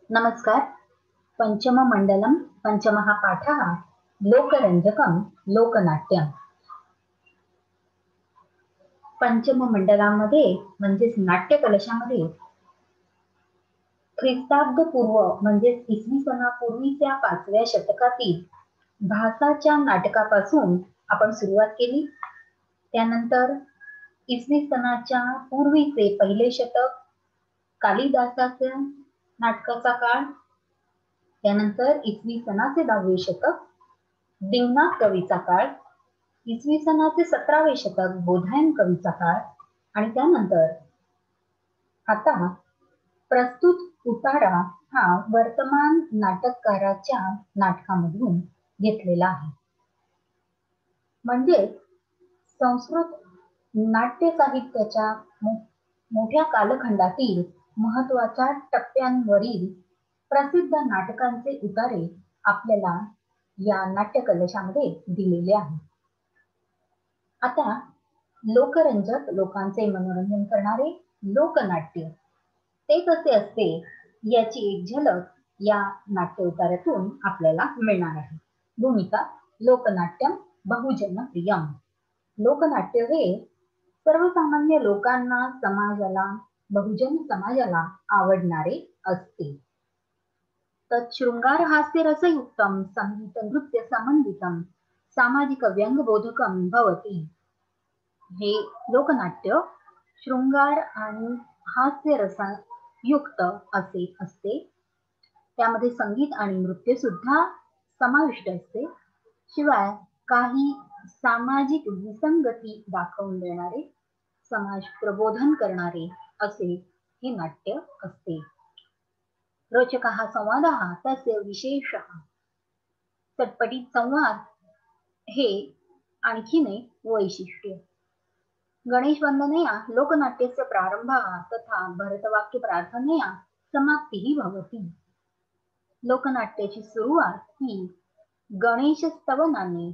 नमस्कार. पंचममण्डलं पंचमः पाठः लोकरञ्जकं लोकनाट्यं. पंचममंडलामध्ये म्हणजेच नाट्यकलशामध्ये ख्रिस्ताब्दपूर्व म्हणजेच इसवी सनापूर्वीच्या 5व्या शतकातील भासाच्या नाटकापासून आपण सुरुवात केली. त्यानंतर इसवी सनाच्या पूर्वीचे पहिले शतक, कालिदासाच्या नाटकाचा काळ, त्यानंतर इसवी सनाचे 10वे शतक, दिवनाथ कवीचा काळ, इसवी सनाचे 17वे शतक बोधायन कवीचा काळ आणि त्यानंतर आता प्रस्तुत उतारा हा वर्तमान नाटककाराच्या नाटकामधून घेतलेला आहे. म्हणजे संस्कृत नाट्य साहित्याच्या मोठ्या कालखंडातील महत्वाच्या टप्प्यांवरील प्रसिद्ध नाटकांचे उतारे आपल्याला या नाट्यकलशामध्ये दिलेले आहे. आता लोकरंजक, लोकांचे मनोरंजन करणारे लोकनाट्य ते कसे असते याची एक झलक या नाट्य उतार्यातून आपल्याला मिळणार आहे. भूमिका: लोकनाट्यम बहुजन प्रियम. लोकनाट्य हे सर्वसामान्य लोकांना, समाजाला, बहुजन समाजाला आवडणारे असते. तच्छृंगार हास्य रसयुक्तम संगीत नृत्य समन्वितम सामाजिक व्यंगबोधकम भवती. हे लोकनाट्य शृंगार आणि हास्य रसयुक्त असे असते. त्यामध्ये संगीत आणि नृत्य सुद्धा समाविष्ट असते. शिवाय काही सामाजिक विसंगती दाखवून देणारे, समाज प्रबोधन करणारे असे हे नाट्य असते. रोचकः संवादः तस्य विशेषः. चटपटीत संवाद हे आणखीन एक वैशिष्ट्य. गणेश वंदनया लोकनाट्यस्य प्रारंभः तथा भरतवाक्य प्रार्थनया समाप्तिः भवति. लोकनाट्याची सुरुवात ही गणेश स्तवनाने,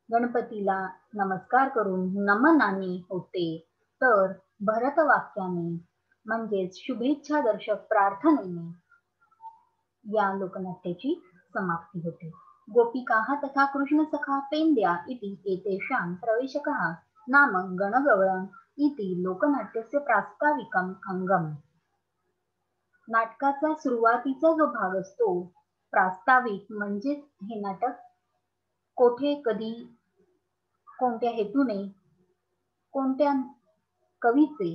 गणपतीला नमस्कार करून नमनाने होते, तर भरतवाक्याने म्हणजेच शुभेच्छा दर्शक प्रार्थनेने या लोकनाट्याची समाप्ती होते. गोपिकाः तथा कृष्णसखा पेंद्या इति एतेषां प्रवेशकः नाम गणगवळण इति लोकनाट्यस्य प्रास्ताविकम अंगम. नाटकाचा सुरुवातीचा जो भाग असतो प्रास्ताविक, म्हणजे हे नाटक कोठे, कधी, कोणत्या हेतूने, कोणत्या कवीचे,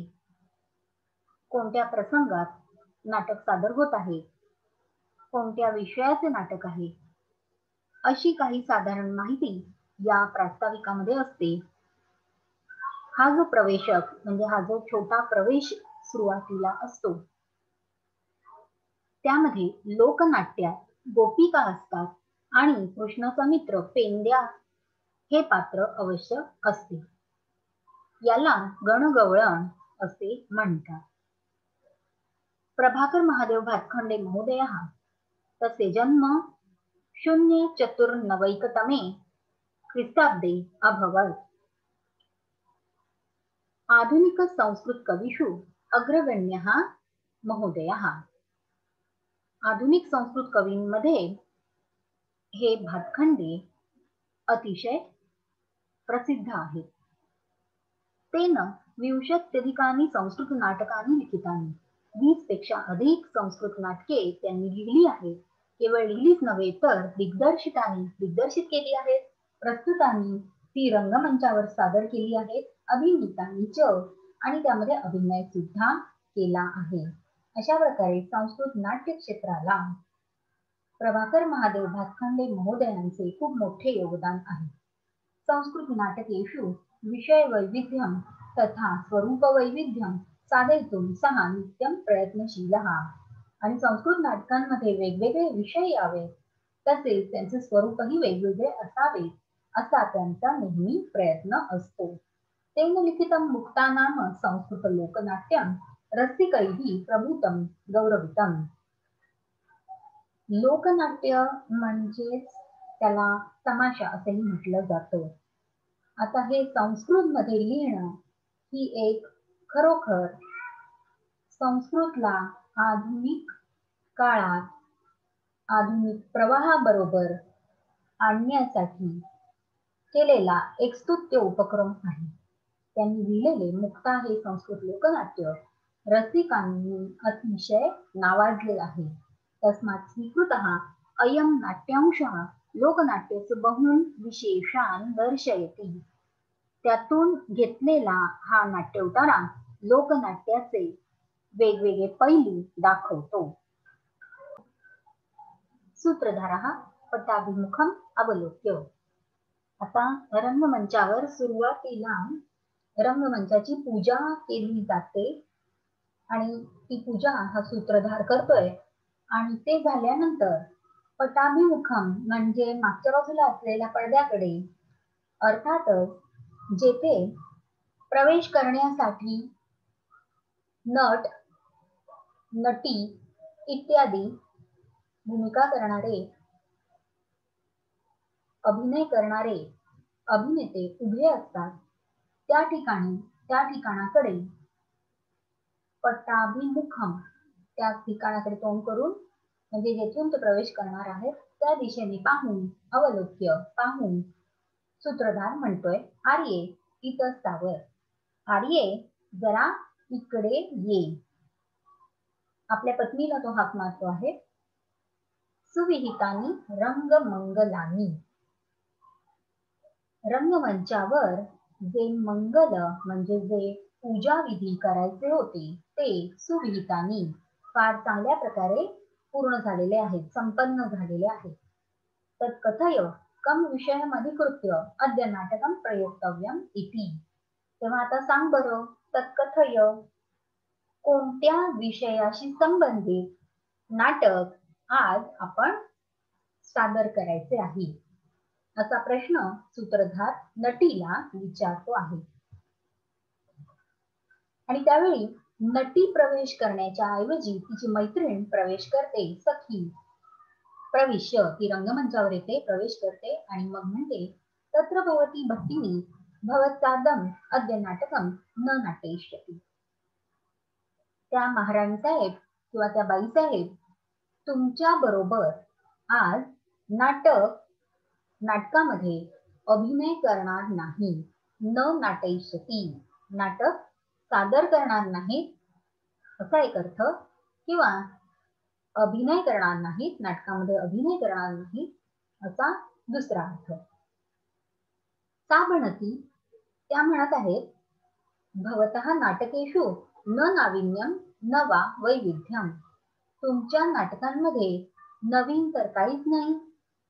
कोणत्या प्रसंगात नाटक सादर होत आहे, कोणत्या विषयाचे नाटक आहे, अशी काही साधारण माहिती या प्रास्ताविकामध्ये असते. हा जो प्रवेशक म्हणजे हा जो छोटा प्रवेश सुरुवातीला असतो त्यामध्ये लोकनाट्यात गोपिका असतात आणि कृष्णाचा मित्र पेंद्या हे पात्र अवश्य असते. याला गणगवळण असे म्हणतात. प्रभाकर महादेव भातखंडे महोदयः तस्य जन्म 049तमे ख्रिस्ताब्दे अभवत्. आधुनिक संस्कृत कवीषु अग्रगण्यः महोदयः. आधुनिक संस्कृत कवींमध्ये हे भातखंडे अतिशय प्रसिद्ध आहेत. तेन 20 संस्कृत नाटकानि लिखितानि. 20 पेक्षा अधिक संस्कृत नाटके त्यांनी लिहिली आहेत. केवळ लिहिलीच नव्हे तर दिग्दर्शित केली आहेत. प्रस्तुतांनी ती रंगमंचावर सादर केली आहेत. अभिनेतांनी आणि त्यामध्ये अभिनय सुद्धा केला आहे. अशा प्रकारे संस्कृत नाट्य क्षेत्राला प्रभाकर महादेव भातखंडे महोदयांचे खूप मोठे योगदान आहे. संस्कृत नाटकेषु विषय वैविध्यम तथा स्वरूप वैविध्यम साधयितुं सः नित्यं प्रयत्नशीलः. आणि संस्कृत नाटकांमध्ये वेगवेगळे विषय यावेत तसेच त्यांचे स्वरूपही वेगवेगळे असावे असा त्यांचा नेहमी प्रयत्न असतो. तेन लिखितं मुक्तानाम संस्कृत लोकनाट्यम रसिकैः प्रभूतं गौरवितं. लोकनाट्य म्हणजेच त्याला तमाशा असेही म्हटलं जातं. आता हे संस्कृत मध्ये लिहिणं ही एक खरोखर संस्कृतला आधुनिक काळात आधुनिक प्रवाहाबरोबर आणण्यासाठी केलेला एक स्तुत्य उपक्रम आहे. त्यांनी लिहिलेले मुक्ता हे संस्कृत लोकनाट्य रसिकांनी अतिशय नावाजले आहे. तस्मात् स्वीकृतः अयं नाट्यांशः लोकनाट्यस्य बहून् विशेषान् दर्शयति. त्यातून घेतलेला हा नाट्यउतारा लोकनाट्याचे वेगवेगळे पैलू दाखवतो. सूत्रधारः पटाभिमुखम अवलोक्य. आता रंगमंचावर सुरुवातीला रंगमंचाची पूजा केली जाते आणि ती पूजा हा सूत्रधार करतोय आणि ते झाल्यानंतर पटाभिमुखम म्हणजे मागच्या बाजूला असलेल्या पडद्याकडे, अर्थातच जेथे प्रवेश करण्यासाठी नट, नटी इत्यादी भूमिका करणारे, अभिनय करणारे अभिनेते उभे असतात, त्या ठिकाणाकडे पटाभिमुखम, त्या ठिकाणाकडे तोंड करून म्हणजे जेथून ते प्रवेश करणार आहेत त्या दिशेने पाहून, अवलोक्य पाहून सूत्रधार म्हणतोय, आर्ये इतस्तावर, आर्ये जरा इकडे ये. आपल्या पत्नीला तो हाक मारतो आहे. सुविहितानी रंगमंगलानी, रंगमंचावर जे मंगल म्हणजे जे पूजा विधी करायचे होते ते सुविहितानी फार चांगल्या प्रकारे पूर्ण झालेले आहेत, संपन्न झालेले आहेत. तत्कथय कम विषयम अधिकृत्य अद्य नाटकम प्रयोक्तव्यम इति. तेव्हा आता सांग बरं, तत्कथय कोणत्या विषयाशी संबंधित नाटक आज आपण सादर करायचे आहे, असा प्रश्न सूत्रधार नटीला विचारतो आहे. आणि त्यावेळी नटी प्रवेश करण्याच्या ऐवजी तिची मैत्रीण प्रवेश करते, सखी प्रविश्य, ती रंगमंचावर येते, प्रवेश करते आणि मग म्हणते, तत्र भवती भट्टिनी भवत्सादम अद्य नाटकम न नाटयिष्यति. त्या महाराणी साहेब किंवा त्या बाई साहेब तुमच्या बरोबर आज नाटकामध्ये अभिनय करणार नाही. न नाटयिष्यति, नाटक सादर करणार नाहीत असा एक अर्थ, किंवा अभिनय करणार नाहीत, नाटकामध्ये अभिनय करणार नाहीत असा दुसरा अर्थ. साबणती त्या म्हणत आहेत, भवतः नाटकेषु न नाविन्यम न वा वैविध्यम. तुमच्या नाटकांमध्ये नवीन तर काहीच नाही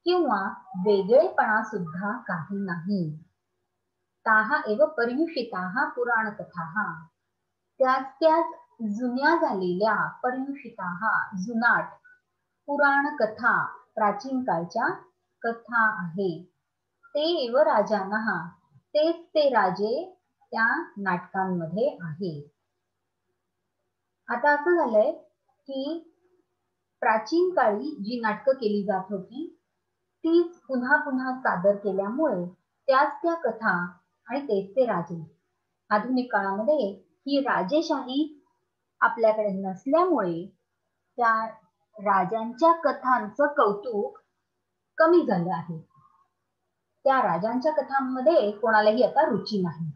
किंवा वेगळेपणा सुद्धा काही नाही. ताः एव पर्युषिताः पुराणकथाः, त्याच जुन्या झालेल्या पर्युषिताः जुनाट, पुराण कथा प्राचीन काळच्या कथा आहे. ते एव राजानः, तेच ते राजे त्या नाटकांमध्ये आहे. आता असं झालंय की प्राचीन काळी जी नाटकं केली जात होती तीच पुन्हा पुन्हा सादर केल्यामुळे त्याच त्या कथा आणि तेच ते राजे. आधुनिक काळामध्ये ही राजेशाही आपल्याकडे नसल्यामुळे त्या राजांच्या कथांचं कौतुक कमी झालं आहे. त्या राजांच्या कथांमध्ये कोणालाही आता रुची नाही.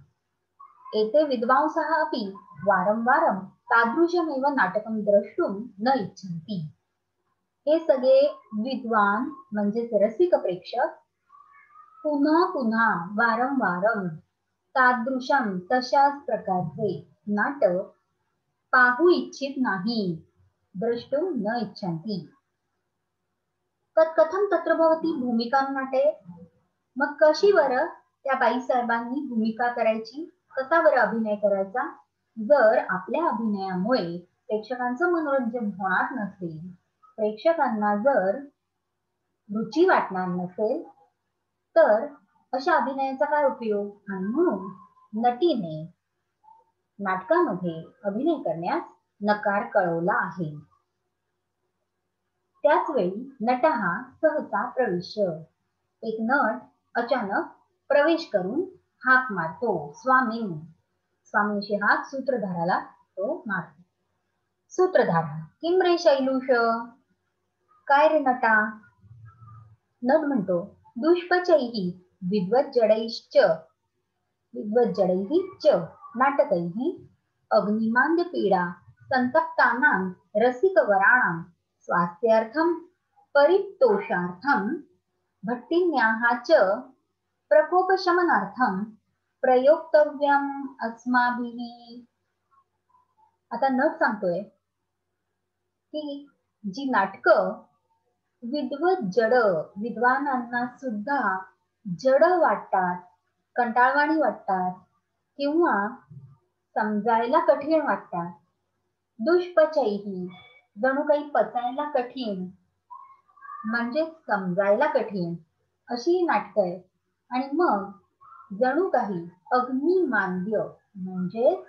एते विद्वांसः अपि वारंवारं तादृशमेव नाटकं द्रष्टुं न इच्छन्ति. हे सगळे विद्वान म्हणजे रसिक प्रेक्षक पुन्हा पुन्हा वारंवारं तादृशम तशाच प्रकारचे नाटक पाहू इच्छित नाही, द्रष्टुं न इच्छन्ति. कथम तत्र भवती भूमिका नाटे. मग कशी बरं त्या बाईसाहेबांनी भूमिका करायची, कसा बरं अभिनय करायचा. जर आपल्या अभिनयामुळे प्रेक्षकांचं मनोरंजन होणार नसेल, प्रेक्षकांना जर रुची वाटणार नसेल तर अशा अभिनयाचा काय उपयोग. आणि म्हणून नटीने नाटकामध्ये अभिनय करण्यास नकार कळवला आहे. त्याच वेळी नटः सहसा प्रविश्य, एक नट अचानक प्रवेश करून हाक मारतो. स्वामींशी हाक सूत्रधाराला तो मारतो. सूत्रधार किम रे शैलूष, काय रे नटा? नट म्हणतो, दुष्पचैहि विद्वज्जडैश्च नाटकैहि अग्निमांद्य पीडा संतप्तानां रसिकवराणां स्वास्थ्यार्थं परितोषार्थं भट्टिन्याः च प्रकोपशमनार्थं प्रयोक्तव्यम् अस्माभिः. आता नट सांगतोय की जी नाटकं विद्वानांना सुद्धा जड वाटतात, कंटाळवाणी वाटतात किंवा समजायला कठीण वाटतात. दुष्पचैहि जणू काही पचायला कठीण म्हणजे समजायला कठीण अशी नाटकं आहेत. आणि मग जणू काही अग्निमांद्य म्हणजे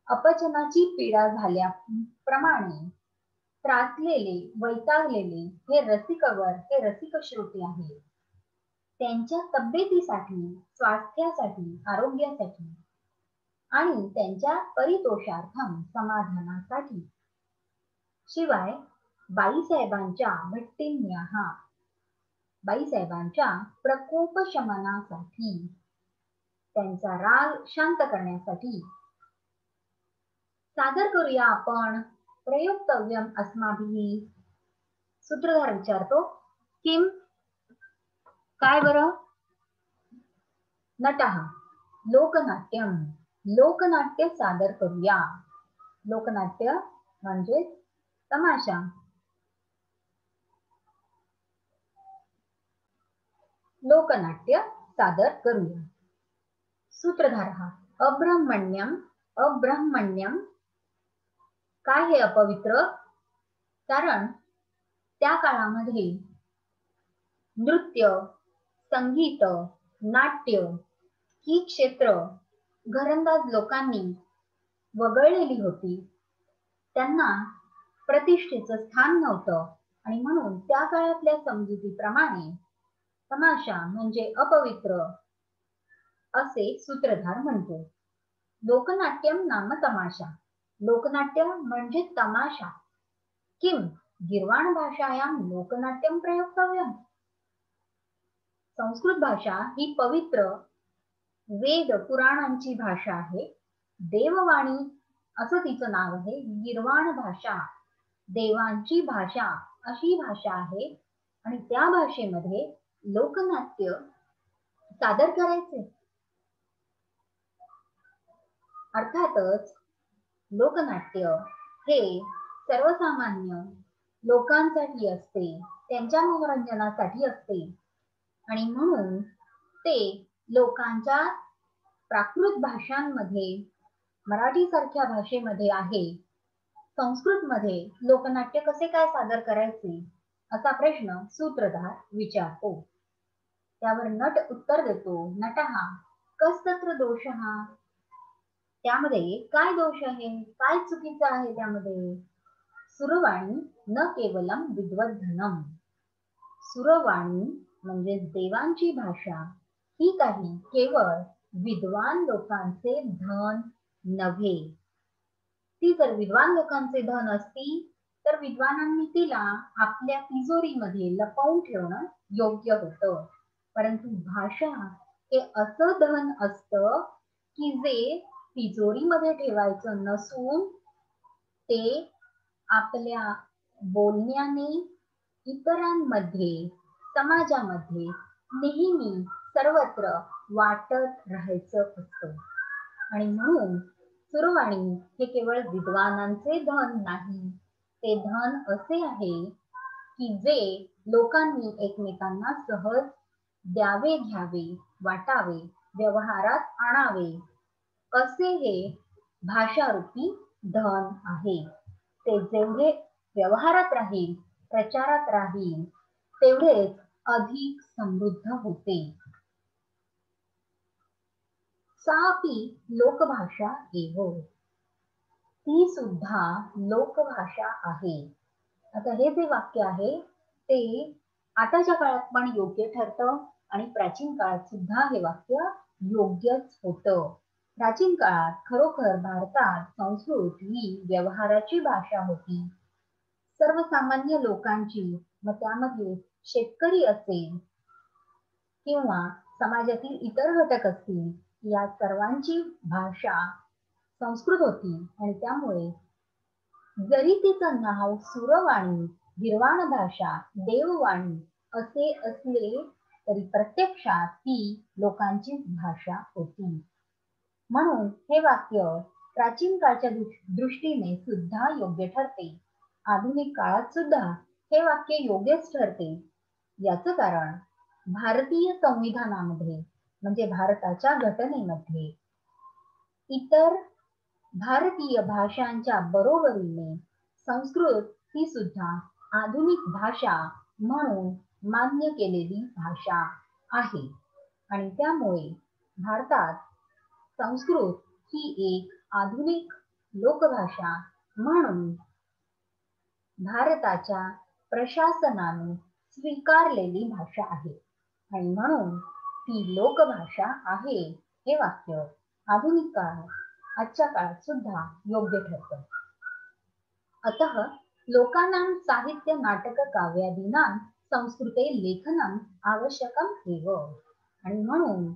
अपचनाची पीडा झाल्याप्रमाणे त्रासलेले, वैतागलेले हे रसिक श्रोते आहेत. त्यांच्या तब्येतीसाठी, स्वास्थ्यासाठी, आरोग्यासाठी आणि त्यांच्या परितोषार्थम समाधानासाठी, शिवाय बाईसाहेबांच्या प्रकोपशमनासाठी, त्यांचा राग शांत करण्यासाठी सादर करूया आपण प्रयोक्तव्यम अस्माभिः. सूत्रधार विचारतो, किम? काय बरं? नटः लोकनाट्य सादर करूया. लोकनाट्य म्हणजे तमाशा. लोकनाट्य सादर करूया. सूत्रधार हा अब्रह्मण्यम. काय हे अपवित्र? कारण त्या काळामध्ये नृत्य, संगीत, नाट्य ही क्षेत्र घरंदाज लोकांनी वगळलेली होती. त्यांना प्रतिष्ठेचं स्थान नव्हतं आणि म्हणून त्या काळातल्या समजुतीप्रमाणे तमाशा म्हणजे अपवित्र असे सूत्रधार म्हणतो. लोकनाट्यम नाम तमाशा. लोकनाट्य म्हणजे तमाशा. किम गीर्वाण भाषायां लोकनाट्यम प्रयोक्तव्यम. संस्कृत भाषा ही पवित्र वेद पुराणांची भाषा आहे. देववाणी असं तिचं नाव आहे. गीर्वाण भाषा, देवांची भाषा अशी भाषा आहे आणि त्या भाषेमध्ये लोकनाट्य सादर करायचे. अर्थातच लोकनाट्य हे सर्वसामान्य लोकांसाठी असते, त्यांच्या मनोरंजनासाठी असते आणि म्हणून ते लोकांच्या प्राकृत भाषांमध्ये, मराठी सारख्या भाषेमध्ये आहे. संस्कृतमध्ये लोकनाट्य कसे काय सादर करायचे असा प्रश्न सूत्रधार विचारतो. त्यावर नट उत्तर देतो, नटः कस्तत्र दोषः. त्यामध्ये काय दोष आहे, काय चुकीचं आहे त्यामध्ये? सुरवाणी न केवलम विद्वद्धनम. सुरवाणी म्हणजे देवांची भाषा ही काही केवळ विद्वान लोकांचे धन नव्हे. ती जर विद्वान लोकांचे धन असती तर विद्वानांनी तिला आपल्या तिजोरीमध्ये लपवून ठेवणं योग्य होतं. परंतु भाषा हे असं धन असतं की जे तिजोरीमध्ये ठेवायचं नसून ते आपल्या बोलण्याने इतरांमध्ये, समाजामध्ये नेहमी सर्वत्र वाटत राहायचं असतं. आणि म्हणून सुरवाणी हे केवळ विद्वानांचे धन नाही, ते धन असे आहे की जे लोकांनी एकमेकांना सहज द्यावे, घ्यावे, वाटावे, व्यवहारात आणावे असे हे भाषारूपी धन आहे. ते जेवढे व्यवहारात राहील, प्रचारात राहील, तेवढेच अधिक समृद्ध होते. सापी लोकभाषा एव. ती सुद्धा लोकभाषा आहे. आता हे जे वाक्य आहे ते आताच्या काळात पण योग्य ठरतं आणि प्राचीन काळात सुद्धा हे वाक्य योग्यच होतं. प्राचीन काळात खरोखर भारतात संस्कृत ही व्यवहाराची भाषा होती. सर्वसामान्य लोकांची, मग त्यामध्ये शेतकरी असेल किंवा समाजातील इतर घटक असतील, या सर्वांची भाषा संस्कृत होती. आणि त्यामुळे जरी तिचं नाव सुरवाणी, गीर्वाण भाषा, देववाणी असे असले तरी प्रत्यक्षात ती लोकांची भाषा होती. म्हणून हे वाक्य प्राचीन काळच्या दृष्टीने सुद्धा योग्य ठरते. आधुनिक काळात सुद्धा हे वाक्य योग्यच ठरते. याचं कारण भारतीय संविधानामध्ये म्हणजे भारताच्या घटनेमध्ये इतर भारतीय भाषांच्या बरोबरीने संस्कृत ही सुद्धा आधुनिक भाषा म्हणून मान्य केलेली भाषा आहे. आणि त्यामुळे भारतात संस्कृत ही एक आधुनिक लोकभाषा म्हणून भारताच्या प्रशासनाने स्वीकारलेली भाषा आहे. आणि म्हणून ती लोकभाषा आहे. हे वाक्य आधुनिक काळात आजच्या काळात सुद्धा योग्य ठरतं. अतः लोकानां साहित्य नाटक काव्यादीनां संस्कृते लेखनम आवश्यकम एव. आणि म्हणून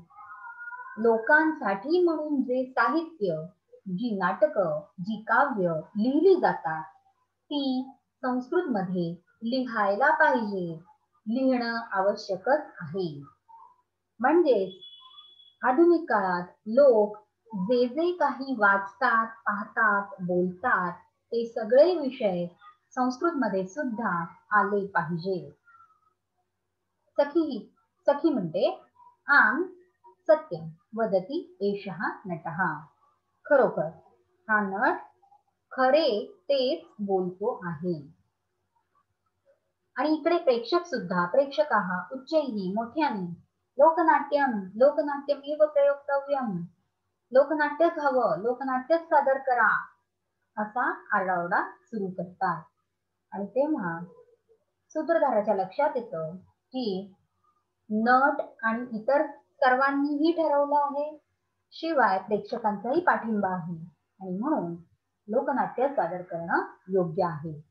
लोकांसाठी म्हणून जे साहित्य, जी नाटकं, जी काव्य लिहिली जातात ती संस्कृत मध्ये लिहायला पाहिजे, लिहिणं आवश्यकच आहे. म्हणजेच आधुनिक काळात लोक जे जे काही वाचतात, पाहतात, बोलतात ते सगळे विषय संस्कृत मध्ये सुद्धा आले पाहिजे. सखी म्हणते, आम सत्यम वदती एषः नटः. खरोखर हा नट खरे तेच बोलतो आहे. आणि इकडे प्रेक्षक सुद्धा, प्रेक्षकाः उच्चैः मोठ्याने लोकनाट्यम एव प्रयोक्तव्यम, लोकनाट्यच हवं, लोकनाट्यच सादर करा असा आरडाओरडा सुरू करतात. आणि तेव्हा सूत्रधाराच्या लक्षात येतं की नट आणि इतर सर्वांनीही ठरवलं आहे, शिवाय प्रेक्षकांचाही पाठिंबा आहे. आणि म्हणून लोकनाट्य सादर करणं योग्य आहे.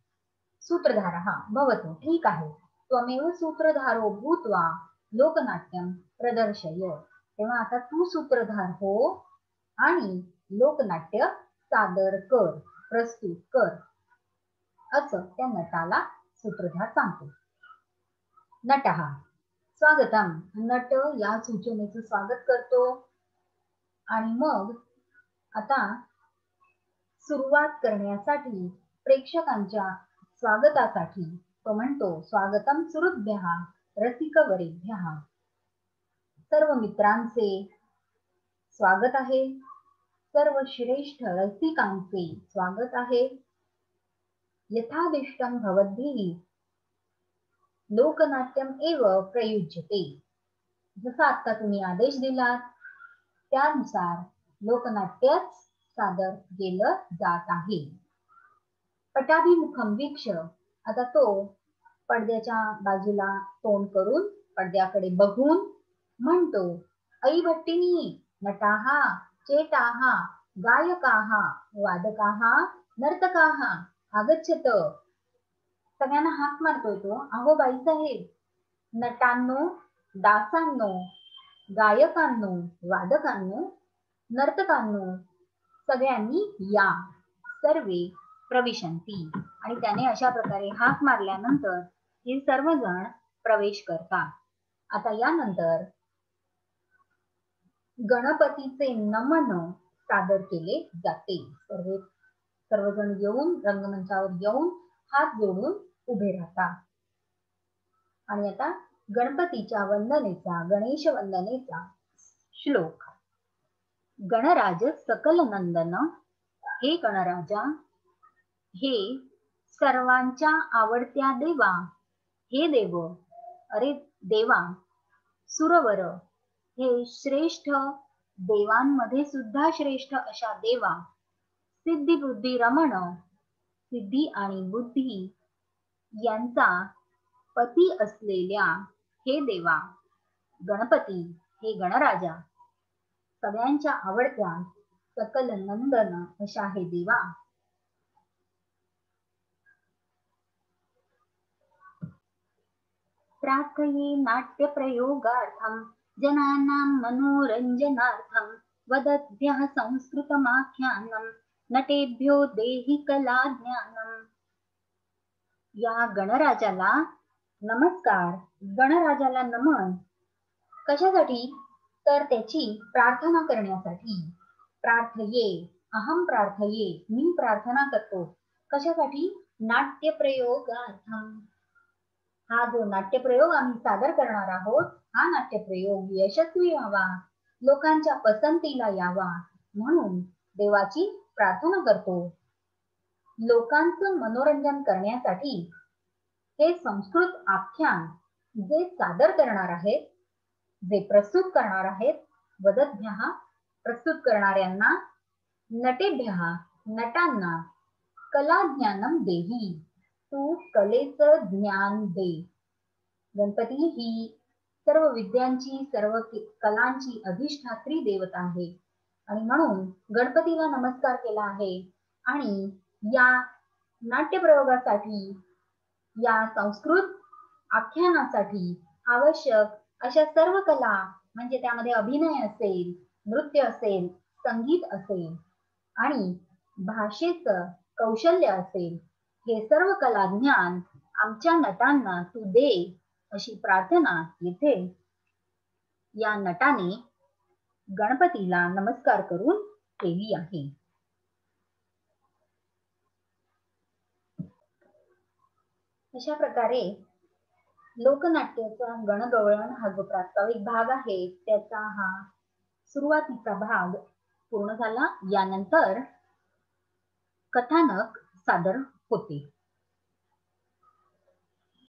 सूत्रधारः भवतु, ठीक आहे, त्वमेव सूत्रधारो भूत्वा लोकनाट्यम प्रदर्शय. तेव्हा आता तू सूत्रधार हो आणि लोकनाट्य सादर कर, प्रस्तुत कर, असं त्या नटाला सूत्रधार सांगतो. नटः स्वागतम. नट या सूचनेचं स्वागत करतो. आणि मग आता सुरुवात करण्यासाठी प्रेक्षकांच्या स्वागतासाठी तो म्हणतो, स्वागतम सुहृद्भ्यः रसिकवरेभ्यः. सर्व मित्रांचे स्वागत आहे, सर्व श्रेष्ठ रसिकांचे स्वागत आहे. यथादिष्टं भवद्भिः लोकनाट्यम एव प्रयुज्यते. जसा आता तुम्ही आदेश दिलात त्यानुसार लोकनाट्यच सादर केलं जात आहे. पटाभिमुखम वीक्ष. आता तो पडद्याच्या बाजूला तोंड करून पडद्याकडे बघून म्हणतो, ऐ भट्टिनी नटाः चेटाः गायकाः वादकाः नर्तकाः आगच्छत. सगळ्यांना हाक मारतोय तो, अहो बाईसाहेब, नटांनो, दासांनो, गायकांनो, वादकांनो, नर्तकांनो, सगळ्यांनी या, सर्वे प्रविशन्ति. आणि त्याने अशा प्रकारे हाक मारल्यानंतर हे सर्वजण प्रवेश करतात. आता यानंतर गणपतीचे नमन सादर केले जाते. सर्वजण येऊन रंगमंचावर येऊन हात जोडून उभे राहतात. आणि आता गणपतीच्या वंदनेचा, गणेश वंदनेचा श्लोक. गणराज सकल नंदन. हे गणराजा, हे सर्वांच्या आवडत्या देवा, हे देव, अरे देवा, सुरवर, हे श्रेष्ठ देवांमध्ये सुद्धा श्रेष्ठ अशा देवा, सिद्धी बुद्धी रमण, सिद्धी आणि बुद्धी यांचा पती असलेल्या हे देवा, गणपती, हे गणराजा, सगळ्यांच्या आवडत्या सकल नंदन अशा हे देवा, प्रार्थये नाट्यप्रयोगार्थं जनानां मनोरञ्जनार्थं वदद्भ्यः संस्कृतमाख्यानं नटेभ्यो देहि कलाज्ञानम्. या गणराजाला नमस्कार, गणराजाला नमन. कशासाठी? तर त्याची प्रार्थना करण्यासाठी. प्रार्थये, अहम प्रार्थये, मी प्रार्थना करतो. कशासाठी? नाट्यप्रयोगार्थम. हा जो नाट्यप्रयोग आम्ही सादर करणार आहोत, हा नाट्यप्रयोग यशस्वी व्हावा, लोकांच्या पसंतीला यावा म्हणून देवाची प्रार्थना करतो. लोकांचं मनोरंजन करण्यासाठी हे संस्कृत आख्यान जे सादर करणार आहेत, जे प्रस्तुत करणार आहेत, वदद्भ्यः प्रस्तुत करणाऱ्यांना, नटेभ्यः नटांना, कलाज्ञानम देही, तू कलेचं ज्ञान दे. गणपती ही सर्व विद्यांची, सर्व कलांची अधिष्ठात्री देवता आहे आणि म्हणून गणपतीला नमस्कार केला आहे. आणि या नाट्यप्रयोगासाठी, या संस्कृत आख्यानासाठी आवश्यक अशा सर्व कला, म्हणजे त्यामध्ये अभिनय असेल, नृत्य असेल, संगीत असेल आणि भाषेचं कौशल्य असेल, हे सर्व कला ज्ञान आमच्या नटांना तू दे, अशी प्रार्थना येथे या नटाने गणपतीला नमस्कार करून केली आहे. अशा प्रकारे लोकनाट्याचा गणगवळण हा जो प्रास्ताविक भाग आहे, त्याचा हा सुरुवातीचा भाग पूर्ण झाला. यानंतर कथानक सादर होते.